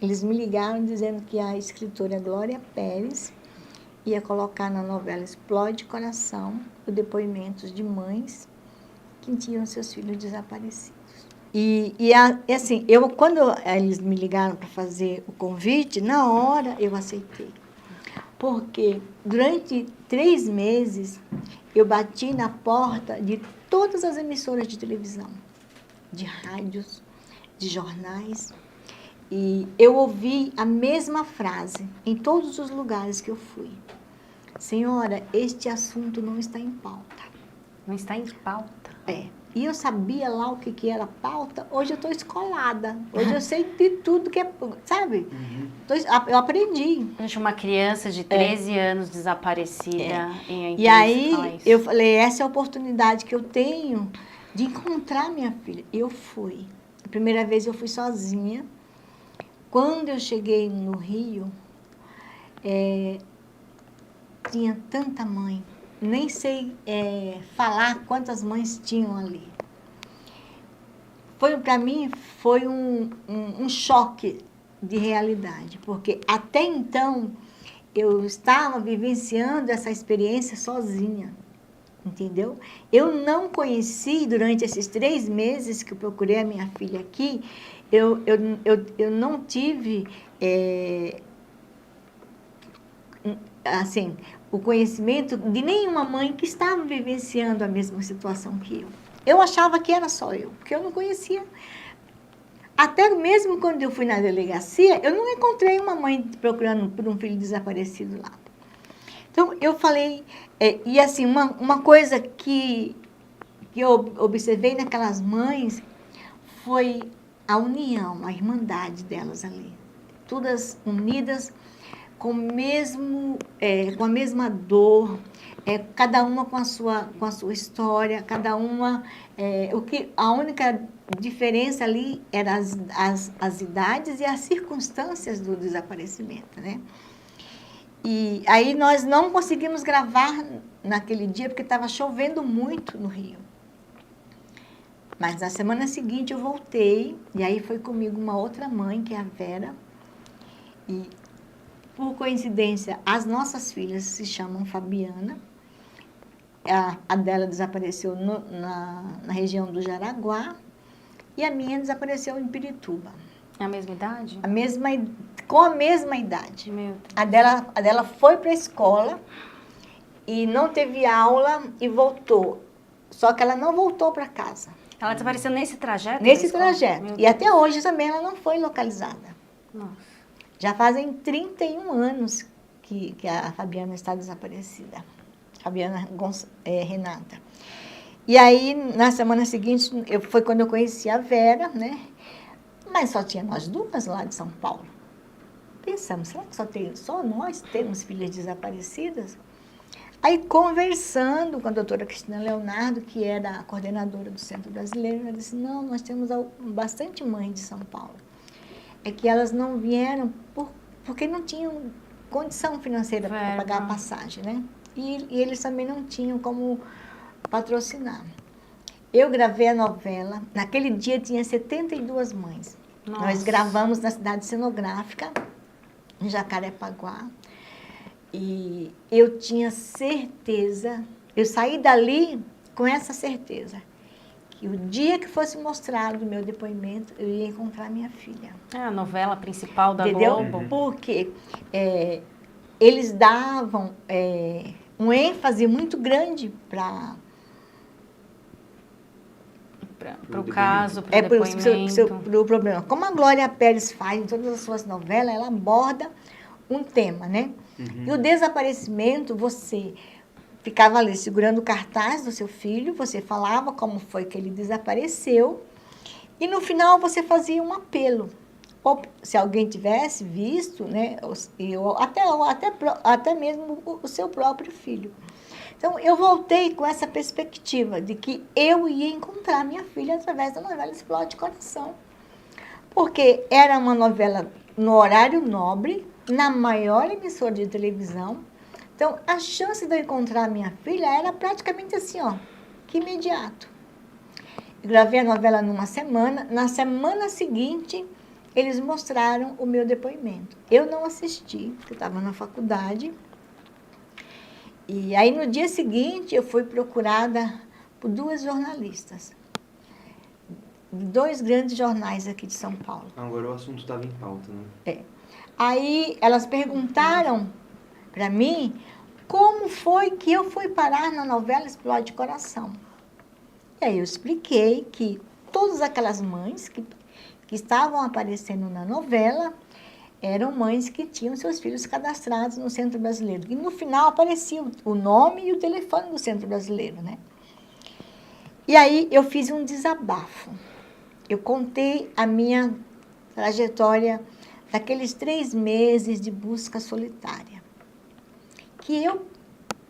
Eles me ligaram dizendo que a escritora Glória Pérez ia colocar na novela Explode Coração o depoimentos de mães que tinham seus filhos desaparecidos. Assim, quando eles me ligaram para fazer o convite, na hora eu aceitei. Porque durante 3 meses eu bati na porta de todas as emissoras de televisão, de rádios, de jornais, e eu ouvi a mesma frase em todos os lugares que eu fui. Senhora, este assunto não está em pauta. Não está em pauta? É. E eu sabia lá o que era pauta. Hoje eu estou escolada. Hoje eu sei de tudo que é, sabe? Eu aprendi. Gente, uma criança de 13 anos desaparecida E aí eu falei, essa é a oportunidade que eu tenho de encontrar minha filha. Eu fui. A primeira vez eu fui sozinha. Quando eu cheguei no Rio, tinha tanta mãe. Nem sei falar quantas mães tinham ali. Para mim, foi um choque de realidade, porque até então eu estava vivenciando essa experiência sozinha, entendeu? Eu não conheci, durante esses 3 meses que eu procurei a minha filha aqui, eu não tive, assim, o conhecimento de nenhuma mãe que estava vivenciando a mesma situação que eu. Eu achava que era só eu, porque eu não conhecia. Até mesmo quando eu fui na delegacia, eu não encontrei uma mãe procurando por um filho desaparecido lá. Então, eu falei, e assim, uma coisa que eu observei naquelas mães foi a união, a irmandade delas ali. Todas unidas com a mesma dor, cada uma com a sua história, cada uma... a única diferença ali eram as idades e as circunstâncias do desaparecimento, né? E aí nós não conseguimos gravar naquele dia, porque estava chovendo muito no Rio. Mas na semana seguinte eu voltei, e aí foi comigo uma outra mãe, que é a Vera, e por coincidência, as nossas filhas se chamam Fabiana. A dela desapareceu na região do Jaraguá e a minha desapareceu em Pirituba. É a mesma idade? Com a mesma idade. Meu Deus. A dela foi para a escola e não teve aula e voltou. Só que ela não voltou para casa. Ela desapareceu nesse trajeto? Nesse trajeto. E até hoje também ela não foi localizada. Nossa. Já fazem 31 anos que a Fabiana está desaparecida. Fabiana Renata. E aí, na semana seguinte, foi quando eu conheci a Vera, né? Mas só tinha nós duas lá de São Paulo. Pensamos, será que só nós temos filhas desaparecidas? Aí, conversando com a doutora Cristina Leonardo, que era a coordenadora do Centro Brasileiro, ela disse, não, nós temos bastante mães de São Paulo. É que elas não vieram porque não tinham condição financeira para pagar a passagem, né? E eles também não tinham como patrocinar. Eu gravei a novela, naquele dia tinha 72 mães. Nossa. Nós gravamos na cidade cenográfica, em Jacarepaguá, e eu tinha certeza, eu saí dali com essa certeza, que o dia que fosse mostrado o meu depoimento, eu ia encontrar minha filha. É a novela principal da Entendeu? Globo. Porque eles davam um ênfase muito grande para o caso, para o depoimento. Para o problema. Como a Glória Pérez faz em todas as suas novelas, ela aborda um tema, né? E o desaparecimento, você ficava ali segurando o cartaz do seu filho, você falava como foi que ele desapareceu, e no final você fazia um apelo. Ou, se alguém tivesse visto, né, até mesmo o seu próprio filho. Então, eu voltei com essa perspectiva de que eu ia encontrar minha filha através da novela Explode Coração. Porque era uma novela no horário nobre, na maior emissora de televisão. Então, a chance de eu encontrar minha filha era praticamente assim, ó, que imediato. Eu gravei a novela numa semana. Na semana seguinte, eles mostraram o meu depoimento. Eu não assisti, porque eu estava na faculdade. E aí, no dia seguinte, eu fui procurada por 2 jornalistas, de 2 grandes jornais aqui de São Paulo. Agora o assunto estava em pauta, né? Aí, elas perguntaram para mim como foi que eu fui parar na novela Explode Coração. E aí eu expliquei que todas aquelas mães que estavam aparecendo na novela eram mães que tinham seus filhos cadastrados no Centro Brasileiro. E no final aparecia o nome e o telefone do Centro Brasileiro, né? E aí eu fiz um desabafo. Eu contei a minha trajetória daqueles 3 meses de busca solitária. Que eu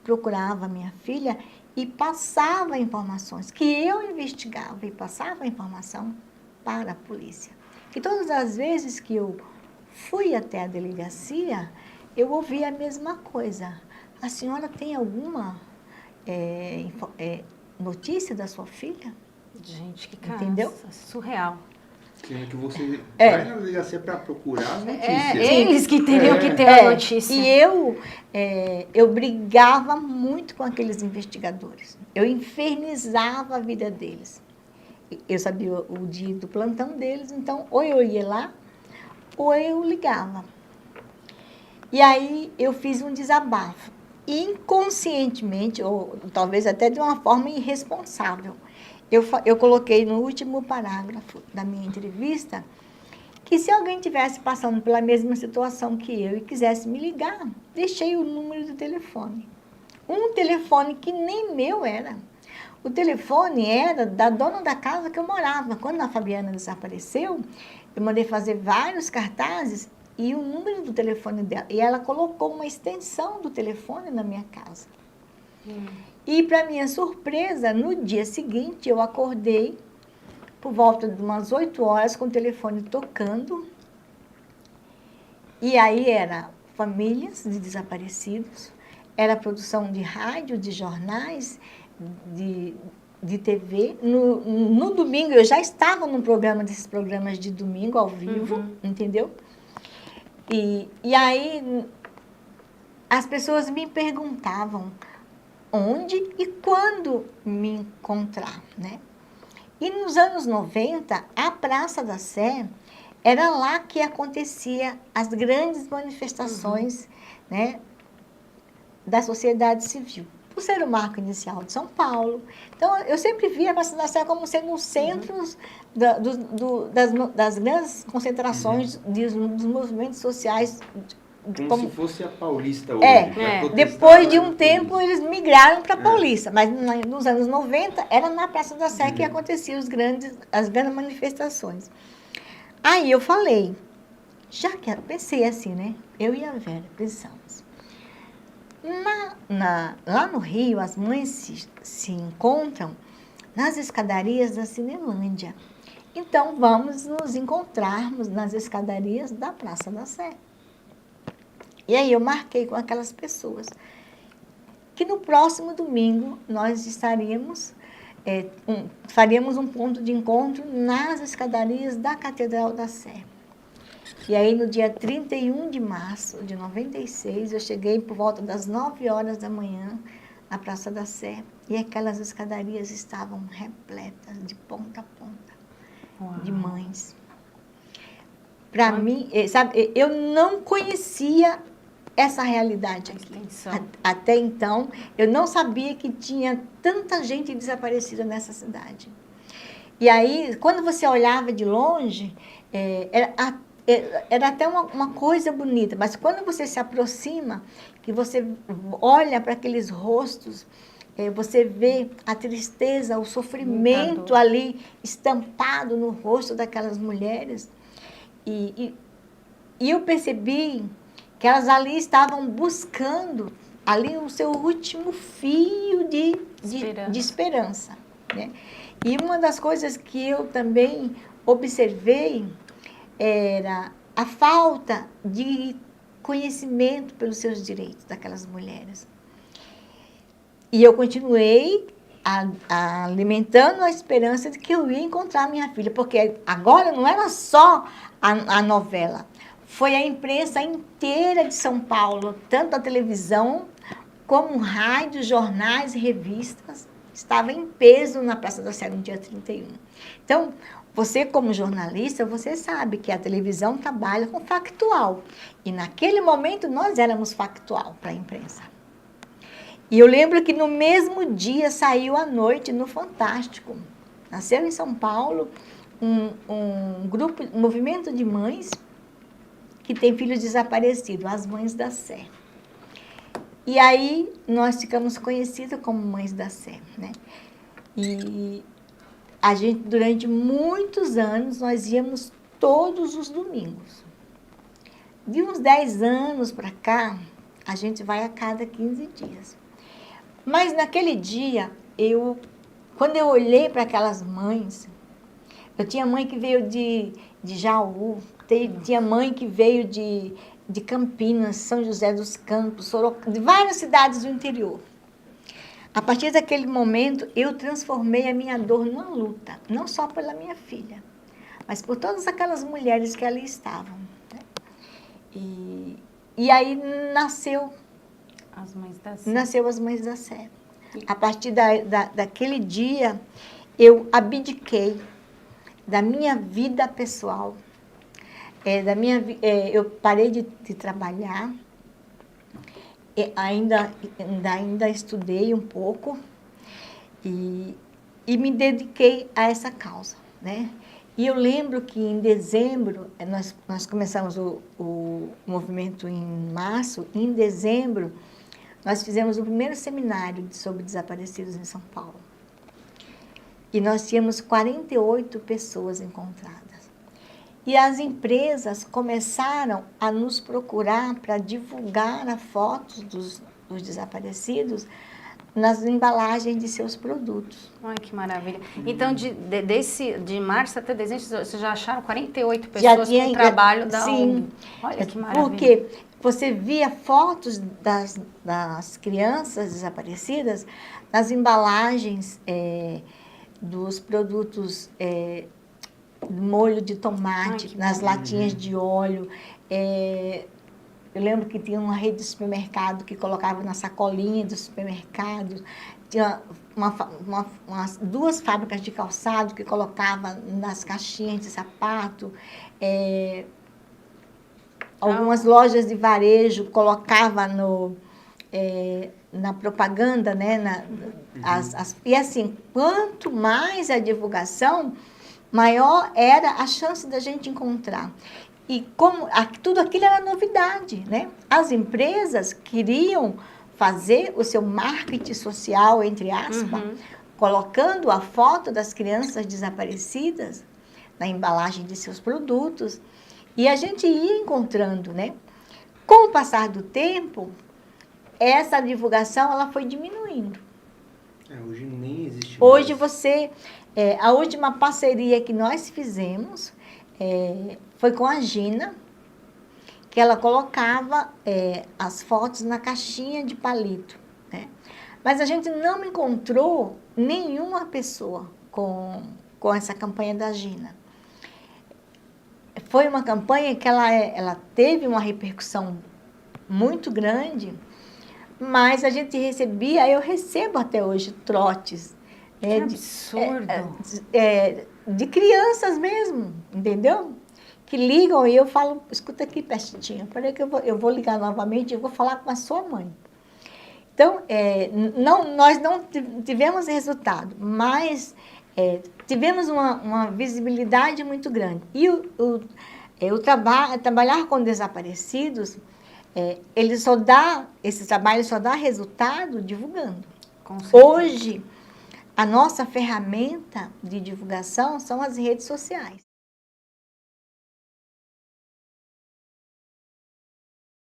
procurava a minha filha e passava informações, que eu investigava e passava informação para a polícia. E todas as vezes que eu fui até a delegacia, eu ouvi a mesma coisa. A senhora tem alguma notícia da sua filha? Gente, que cansa. Entendeu? Surreal. Sendo que você vai na delegacia para procurar as notícias. Eles que teriam que ter a notícia. E eu brigava muito com aqueles investigadores. Eu infernizava a vida deles. Eu sabia o dia do plantão deles, então ou eu ia lá, ou eu ligava. E aí eu fiz um desabafo. Inconscientemente, ou talvez até de uma forma irresponsável, eu coloquei no último parágrafo da minha entrevista que se alguém estivesse passando pela mesma situação que eu e quisesse me ligar, deixei o número do telefone. Um telefone que nem meu era. O telefone era da dona da casa que eu morava. Quando a Fabiana desapareceu, eu mandei fazer vários cartazes e o número do telefone dela. E ela colocou uma extensão do telefone na minha casa. E, para minha surpresa, no dia seguinte, eu acordei por volta de umas 8 horas com o telefone tocando. E aí era famílias de desaparecidos, era produção de rádio, de jornais, de TV. No domingo, eu já estava num programa desses programas de domingo, ao vivo, entendeu? E aí, as pessoas me perguntavam onde e quando me encontrar, né? E nos anos 90, a Praça da Sé era lá que acontecia as grandes manifestações, né, da sociedade civil. Por ser o marco inicial de São Paulo. Então, eu sempre via a Praça da Sé como sendo um centro das grandes concentrações dos movimentos sociais. Como se fosse a Paulista hoje. Depois de um tempo, eles migraram para a Paulista. Mas nos anos 90, era na Praça da Sé que aconteciam as grandes manifestações. Aí eu falei, pensei assim, né? Eu e a Vera pensamos. Lá no Rio, as mães se encontram nas escadarias da Cinelândia. Então, vamos nos encontrarmos nas escadarias da Praça da Sé. E aí eu marquei com aquelas pessoas que no próximo domingo nós faríamos um ponto de encontro nas escadarias da Catedral da Sé. E aí no dia 31 de março de 96, eu cheguei por volta das 9 horas da manhã na Praça da Sé e aquelas escadarias estavam repletas de ponta a ponta, de mães. Para mim, sabe, eu não conhecia essa realidade aqui. Até então, eu não sabia que tinha tanta gente desaparecida nessa cidade. E aí, quando você olhava de longe, era até uma coisa bonita, mas quando você se aproxima, que você olha para aqueles rostos, você vê a tristeza, o sofrimento ali estampado no rosto daquelas mulheres. E eu percebi que elas ali estavam buscando ali o seu último fio de esperança, né? E uma das coisas que eu também observei era a falta de conhecimento pelos seus direitos daquelas mulheres. E eu continuei alimentando a esperança de que eu ia encontrar minha filha, porque agora não era só a novela. Foi a imprensa inteira de São Paulo, tanto a televisão, como rádio, jornais e revistas, estava em peso na Praça da Sé no dia 31. Então, você como jornalista, você sabe que a televisão trabalha com factual. E naquele momento nós éramos factual para a imprensa. E eu lembro que no mesmo dia saiu à noite no Fantástico. Nasceu em São Paulo um grupo, um movimento de mães que tem filhos desaparecidos, as Mães da Sé. E aí nós ficamos conhecidas como Mães da Sé, né? E a gente, durante muitos anos, nós íamos todos os domingos. De uns 10 anos para cá, a gente vai a cada 15 dias. Mas naquele dia, quando eu olhei para aquelas mães, eu tinha mãe que veio de Jaú, tinha mãe que veio de Campinas, São José dos Campos, Sorocaba, de várias cidades do interior. A partir daquele momento, eu transformei a minha dor numa luta, não só pela minha filha, mas por todas aquelas mulheres que ali estavam, né? E aí nasceu As Mães da Sé. Nasceu as Mães da Sé. A partir daquele dia, eu abdiquei da minha vida pessoal, eu parei de trabalhar, ainda estudei um pouco e me dediquei a essa causa, né? E eu lembro que em dezembro, nós começamos o movimento em março, e em dezembro nós fizemos o primeiro seminário sobre desaparecidos em São Paulo. E nós tínhamos 48 pessoas encontradas. E as empresas começaram a nos procurar para divulgar as fotos dos desaparecidos nas embalagens de seus produtos. Ai, que maravilha. Então, de março até dezembro, vocês já acharam 48 pessoas com trabalho da sim, ONG? Olha que maravilha. Porque você via fotos das crianças desaparecidas nas embalagens dos produtos, molho de tomate, nas latinhas de óleo. Eu lembro que tinha uma rede de supermercado que colocava na sacolinha do supermercado. Tinha duas fábricas de calçado que colocava nas caixinhas de sapato. Algumas lojas de varejo colocava na propaganda, né? E assim, quanto mais a divulgação, maior era a chance da gente encontrar. E como tudo aquilo era novidade, né? As empresas queriam fazer o seu marketing social, entre aspas, colocando a foto das crianças desaparecidas na embalagem de seus produtos, e a gente ia encontrando, né? Com o passar do tempo, essa divulgação ela foi diminuindo. Hoje nem existe mais. Hoje a última parceria que nós fizemos foi com a Gina, que ela colocava as fotos na caixinha de palito, né? Mas a gente não encontrou nenhuma pessoa com essa campanha da Gina. Foi uma campanha que ela teve uma repercussão muito grande, mas a gente recebia, eu recebo até hoje trotes. Que absurdo! De crianças mesmo, entendeu? Que ligam e eu falo, escuta aqui, Pestinha, peraí que eu vou ligar novamente e vou falar com a sua mãe. Então, nós não tivemos resultado, mas tivemos uma visibilidade muito grande. E trabalhar com desaparecidos, esse trabalho só dá resultado divulgando. Hoje, a nossa ferramenta de divulgação são as redes sociais.